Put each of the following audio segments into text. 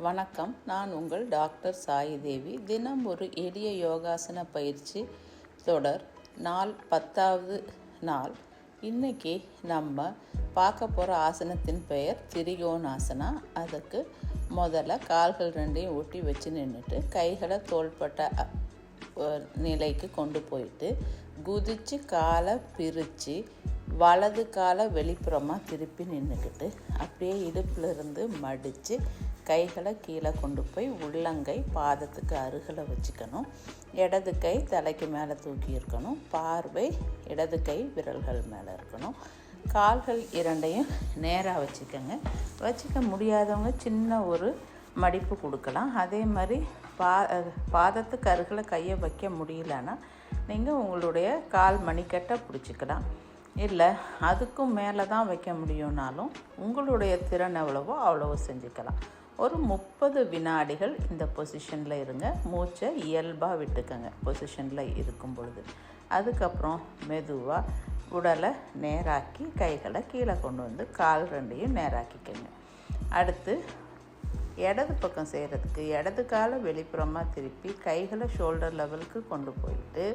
வணக்கம். நான் உங்கள் டாக்டர் சாயி தேவி. தினம் ஒரு எளிய யோகாசன பயிற்சி தொடர். நாள் 10வது நாள். இன்னைக்கு நம்ம பார்க்க போகிற ஆசனத்தின் பெயர் திரிகோணாசனா. அதுக்கு முதல்ல கால்கள் ரெண்டையும் ஒட்டி வச்சு நின்றுட்டு கைகளை தோள்பட்ட நிலைக்கு கொண்டு போயிட்டு குதித்து காலை பிரித்து வலது காலை வெளிப்புறமாக திருப்பி நின்றுக்கிட்டு அப்படியே இடுப்பிலிருந்து மடித்து கைகளை கீழே கொண்டு போய் உள்ளங்கை பாதத்துக்கு அருகில் வச்சுக்கணும். இடது கை தலைக்கு மேலே தூக்கி இருக்கணும். பார்வை இடது கை விரல்கள் மேலே இருக்கணும். கால்கள் இரண்டையும் நேராக வச்சுக்க முடியாதவங்க சின்ன ஒரு மடிப்பு கொடுக்கலாம். அதே மாதிரி பாதத்துக்கு அருகில் கையை வைக்க முடியலன்னா நீங்கள் உங்களுடைய கால் மணிக்கட்டை பிடிச்சிக்கலாம். இல்லை அதுக்கும் மேலே தான் வைக்க முடியும்னாலும் உங்களுடைய திறன் எவ்வளவோ அவ்வளவோ செஞ்சுக்கலாம். ஒரு 30 வினாடிகள் இந்த பொசிஷனில் இருங்க. மூச்சை இயல்பாக விட்டுக்கங்க பொசிஷனில் இருக்கும் பொழுது. அதுக்கப்புறம் மெதுவாக உடலை நேராக்கி கைகளை கீழே கொண்டு வந்து கால் ரெண்டையும் நேராக்கிக்கங்க. அடுத்து இடது பக்கம் செய்கிறதுக்கு இடது காலை வெளிப்புறமாக திருப்பி கைகளை ஷோல்டர் லெவலுக்கு கொண்டு போயிட்டு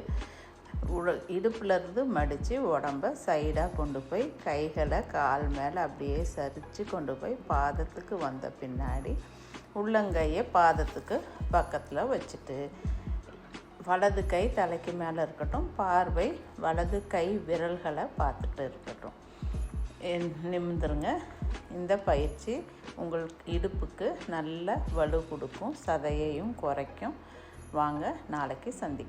இடுப்புலேருந்து மடித்து உடம்ப சைடாக கொண்டு போய் கைகளை கால் மேலே அப்படியே சரித்து கொண்டு போய் பாதத்துக்கு வந்த பின்னாடி உள்ளங்கையை பாதத்துக்கு பக்கத்தில் வச்சுட்டு வலது கை தலைக்கு மேலே இருக்கட்டும். பார்வை வலது கை விரல்களை பார்த்துட்டு இருக்கட்டும். நிமிந்துருங்க. இந்த பயிற்சி உங்கள் இடுப்புக்கு நல்ல வலு கொடுக்கும், சதையையும் குறைக்கும். வாங்க நாளைக்கு சந்திக்கலாம்.